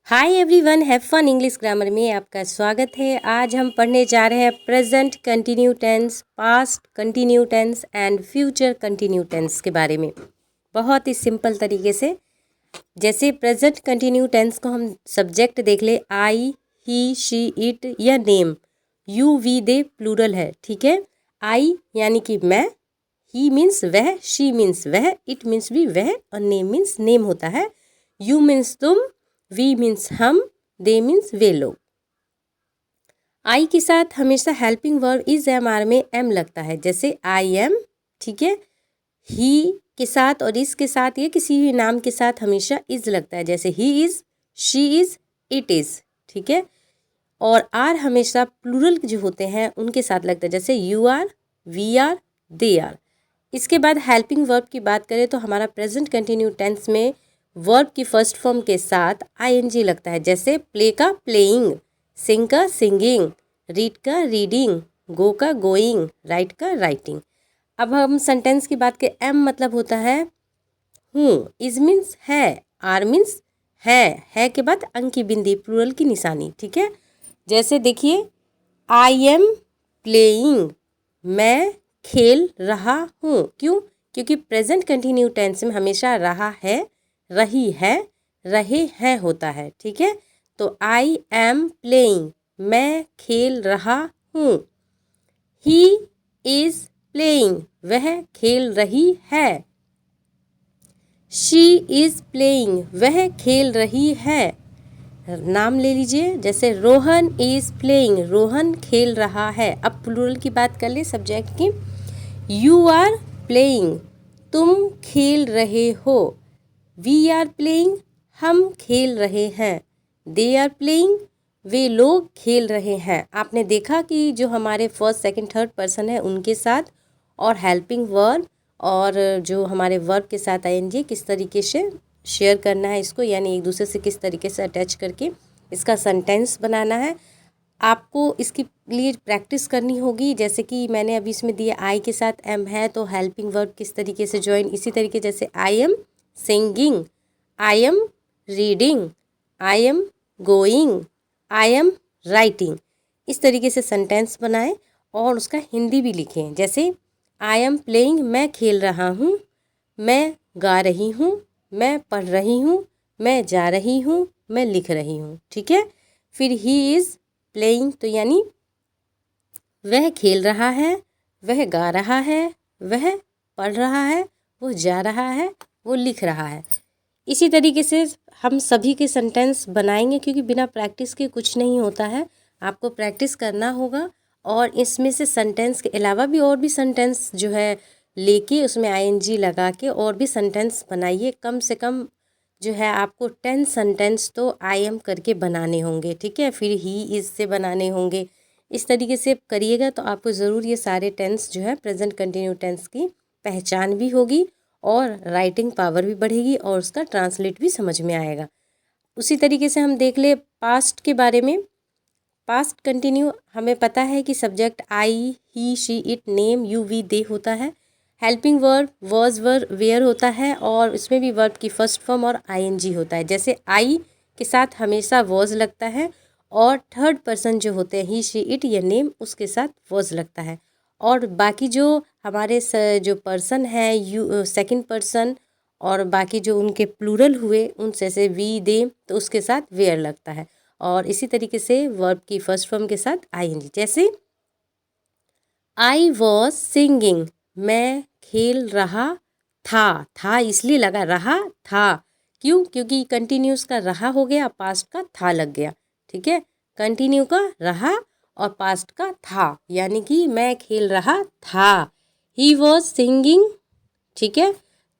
Hi everyone, have fun English grammar में आपका स्वागत है। आज हम पढ़ने जा रहे हैं present continue tense, past continue tense and future continue tense के बारे में। बहुत ही सिंपल तरीके से, जैसे प्रेजेंट कंटिन्यू टेंस को हम सब्जेक्ट देख ले, आई, ही, शी, इट या name, you, we, they plural है, ठीक है। आई यानी कि मैं, ही मीन्स वह, शी मीन्स वह, इट मीन्स भी वह और नेम मीन्स नेम होता है। यू मीन्स तुम, वी मीन्स हम, दे मीन्स वे लोग। आई के साथ हमेशा helping verb is am are में एम लगता है, जैसे आई एम, ठीक है। ही के साथ और इस के साथ या किसी भी नाम के साथ हमेशा इज लगता है, जैसे he is, she is, it is, ठीक है। और आर हमेशा प्लूरल जो होते हैं उनके साथ लगता है, जैसे you are, we are, they are. इसके बाद हेल्पिंग वर्ब की बात करें तो हमारा प्रेजेंट कंटिन्यू टेंस में वर्ब की फर्स्ट फॉर्म के साथ आईएनजी लगता है, जैसे प्ले का प्लेइंग, सिंग का सिंगिंग, रीड का रीडिंग, गो का गोइंग, राइट का राइटिंग। अब हम सेंटेंस की बात करें, एम मतलब होता है हूँ, इज मीन्स है, आर मीन्स है के बाद अंक की बिंदी प्लूरल की निशानी, ठीक है। जैसे देखिए, आई एम प्लेइंग, मैं खेल रहा हूँ। क्यों? क्योंकि प्रेजेंट कंटिन्यू टेंस में हमेशा रहा है, रही है, रहे हैं होता है, ठीक है। तो आई एम प्लेइंग, मैं खेल रहा हूँ। ही इज प्लेइंग, वह खेल रही है। शी इज प्लेइंग, वह खेल रही है। नाम ले लीजिए, जैसे रोहन इज प्लेइंग, रोहन खेल रहा है। अब प्लूरल की बात कर ले सब्जेक्ट की, यू आर प्लेइंग, तुम खेल रहे हो। वी आर प्लेइंग, हम खेल रहे हैं। दे आर प्लेइंग, वे लोग खेल रहे हैं। आपने देखा कि जो हमारे फर्स्ट सेकंड थर्ड पर्सन है उनके साथ और हेल्पिंग वर्ब और जो हमारे वर्ब के साथ आईएनजी किस तरीके से शेयर करना है इसको, यानी एक दूसरे से किस तरीके से अटैच करके इसका सेंटेंस बनाना है। आपको इसके लिए प्रैक्टिस करनी होगी। जैसे कि मैंने अभी इसमें दिया आई के साथ एम है तो हेल्पिंग वर्ब किस तरीके से ज्वाइन, इसी तरीके जैसे I am singing, I am reading, I am going, I am writing, इस तरीके से सेंटेंस बनाएं और उसका हिंदी भी लिखें। जैसे आई एम प्लेइंग, मैं खेल रहा हूँ, मैं गा रही हूँ, मैं पढ़ रही हूँ, मैं जा रही हूँ, मैं लिख रही हूँ, ठीक है। फिर ही इज़ प्लेइंग, तो यानी वह खेल रहा है, वह गा रहा है, वह पढ़ रहा है, वो जा रहा है, वो लिख रहा है। इसी तरीके से हम सभी के सेंटेंस बनाएंगे, क्योंकि बिना प्रैक्टिस के कुछ नहीं होता है। आपको प्रैक्टिस करना होगा और इसमें से सेंटेंस के अलावा भी और भी सेंटेंस जो है लेके उसमें आईएनजी लगा के और भी सेंटेंस बनाइए। कम से कम जो है आपको 10 सेंटेंस तो आई एम करके बनाने होंगे, ठीक है। फिर ही इज से बनाने होंगे। इस तरीके से करिएगा तो आपको ज़रूर ये सारे टेंस जो है प्रेजेंट कंटिन्यू टेंस की पहचान भी होगी और राइटिंग पावर भी बढ़ेगी और उसका ट्रांसलेट भी समझ में आएगा। उसी तरीके से हम देख ले पास्ट के बारे में। पास्ट कंटिन्यू हमें पता है कि subject I, he, she, it, name, you, we, they होता है। Helping verb was, were, where होता है और इसमें भी वर्ब की फर्स्ट फॉर्म और आईएनजी होता है। जैसे आई के साथ हमेशा वॉज लगता है और थर्ड पर्सन जो होते हैं ही, शी, इट या नेम, उसके साथ वॉज लगता है। और बाकी जो हमारे जो पर्सन है यू सेकंड पर्सन और बाकी जो उनके प्लूरल हुए उनसे से वी, दे, तो उसके साथ वेयर लगता है। और इसी तरीके से वर्ब की फर्स्ट फॉर्म के साथ आईएनजी, जैसे आई वॉज सिंगिंग, मैं खेल रहा था इसलिए लगा रहा था। क्यों? क्योंकि कंटिन्यूस का रहा हो गया, पास्ट का था लग गया, ठीक है। कंटिन्यू का रहा और पास्ट का था, यानी कि मैं खेल रहा था। ही वॉज सिंगिंग, ठीक है,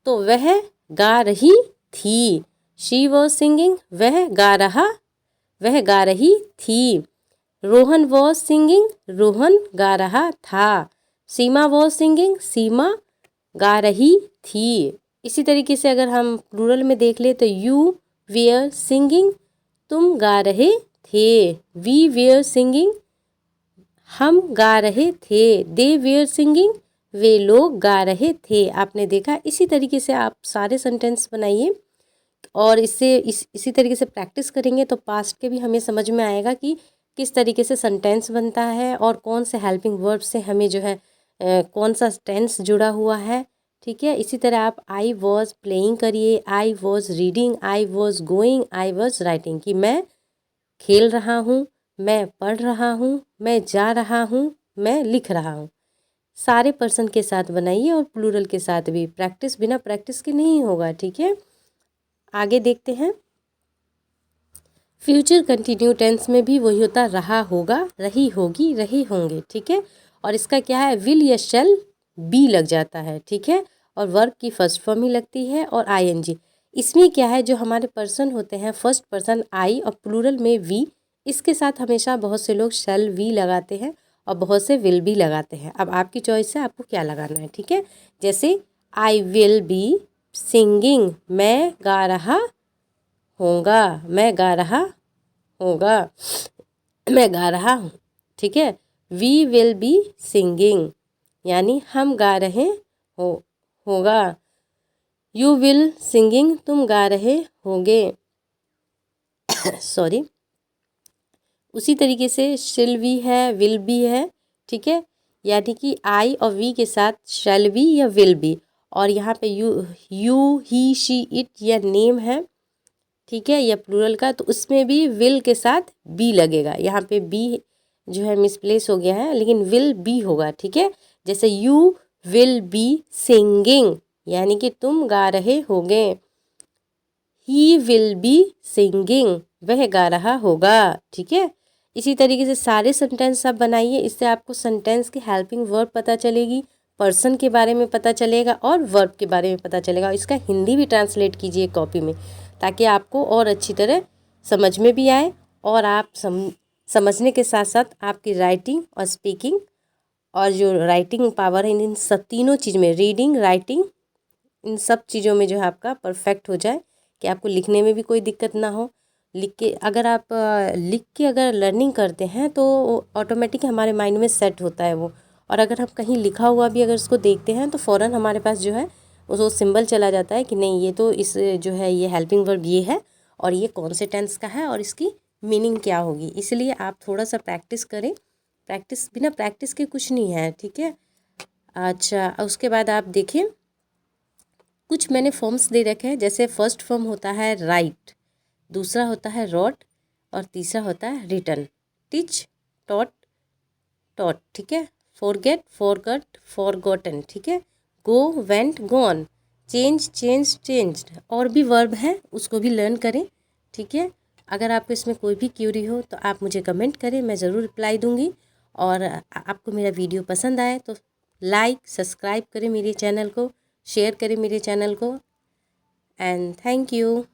तो वह गा रही थी। शी वॉज सिंगिंग, वह गा रही थी। रोहन वॉज सिंगिंग, रोहन गा रहा था। सीमा वॉज सिंगिंग, सीमा गा रही थी। इसी तरीके से अगर हम प्लूरल में देख ले तो यू वेयर सिंगिंग, तुम गा रहे थे। वी वेयर सिंगिंग, हम गा रहे थे। दे वेयर सिंगिंग, वे लोग गा रहे थे। आपने देखा। इसी तरीके से आप सारे सेंटेंस बनाइए और इसी तरीके से प्रैक्टिस करेंगे तो पास्ट के भी हमें समझ में आएगा कि किस तरीके से सेंटेंस बनता है और कौन से हेल्पिंग वर्ब से हमें जो है कौन सा टेंस जुड़ा हुआ है। ठीक है, इसी तरह आप आई वॉज प्लेइंग करिए, I was reading, I was going, I was writing, कि मैं खेल रहा हूँ, मैं पढ़ रहा हूँ, मैं जा रहा हूँ, मैं लिख रहा हूँ। सारे पर्सन के साथ बनाइए और प्लूरल के साथ भी। प्रैक्टिस बिना प्रैक्टिस के नहीं होगा। ठीक है, आगे देखते हैं। फ्यूचर कंटिन्यू टेंस में भी वही होता, रहा होगा, रही होगी, रहे होंगे। ठीक है, और इसका क्या है, विल या शैल बी लग जाता है। ठीक है, और वर्ब की फर्स्ट फॉर्म ही लगती है और आईएनजी। इसमें क्या है, जो हमारे पर्सन होते हैं फर्स्ट पर्सन आई और प्लूरल में वी, इसके साथ हमेशा बहुत से लोग शैल वी लगाते हैं और बहुत से विल भी लगाते हैं। अब आपकी चॉइस है, आपको क्या लगाना है। ठीक है, जैसे आई विल बी सिंगिंग, मैं गा रहा होगा, मैं गा रहा होगा, मैं गा रहा हूँ। ठीक है, वी विल बी सिंगिंग, यानी हम गा रहे होगा। यू विल सिंगिंग, तुम गा रहे होगे। सॉरी। उसी तरीके से शिल भी है, विल भी है। ठीक है, यानी कि आई और वी के साथ शैल बी या विल बी, और यहाँ पे यू ही शी इट या नेम है। ठीक है, या प्लूरल का, तो उसमें भी विल के साथ बी लगेगा। यहाँ पे बी जो है मिसप्लेस हो गया है, लेकिन विल बी होगा। ठीक है, जैसे यू विल बी सिंगिंग, यानी कि तुम गा रहे होगे। ही विल बी सिंगिंग, वह गा रहा होगा। ठीक है, इसी तरीके से सारे सेंटेंस आप बनाइए। इससे आपको सेंटेंस की हेल्पिंग वर्ब पता चलेगी, पर्सन के बारे में पता चलेगा और वर्ब के बारे में पता चलेगा। इसका हिंदी भी ट्रांसलेट कीजिए कॉपी में, ताकि आपको और अच्छी तरह समझ में भी आए, और आप समझने के साथ साथ आपकी राइटिंग और स्पीकिंग और जो राइटिंग पावर है, इन सब तीनों चीज़ में, रीडिंग, राइटिंग, इन सब चीज़ों में जो है आपका परफेक्ट हो जाए, कि आपको लिखने में भी कोई दिक्कत ना हो। लिख के अगर लर्निंग करते हैं तो ऑटोमेटिक हमारे माइंड में सेट होता है वो। और अगर हम कहीं लिखा हुआ भी अगर उसको देखते हैं तो फ़ौरन हमारे पास जो है वो सिंबल चला जाता है कि नहीं, ये तो इस जो है ये हेल्पिंग वर्ब ये है और ये कौन से टेंस का है और इसकी मीनिंग क्या होगी। इसलिए आप थोड़ा सा प्रैक्टिस करें। प्रैक्टिस, बिना प्रैक्टिस के कुछ नहीं है। ठीक है, अच्छा, उसके बाद आप देखें, कुछ मैंने फॉर्म्स दे रखे हैं। जैसे फर्स्ट फॉर्म होता है राइट, दूसरा होता है रॉट और तीसरा होता है रिटन। Teach, taught, taught. ठीक है, फॉरगेट, फॉरगॉट, फॉरगॉटन। ठीक है, go, went, gone, change, change, changed. और भी वर्ब है, उसको भी लर्न करें। ठीक है, अगर आपको इसमें कोई भी क्यूरी हो तो आप मुझे कमेंट करें, मैं ज़रूर रिप्लाई दूंगी। और आपको मेरा वीडियो पसंद आए तो लाइक, सब्सक्राइब करें मेरे चैनल को, शेयर करें मेरे चैनल को। And thank you.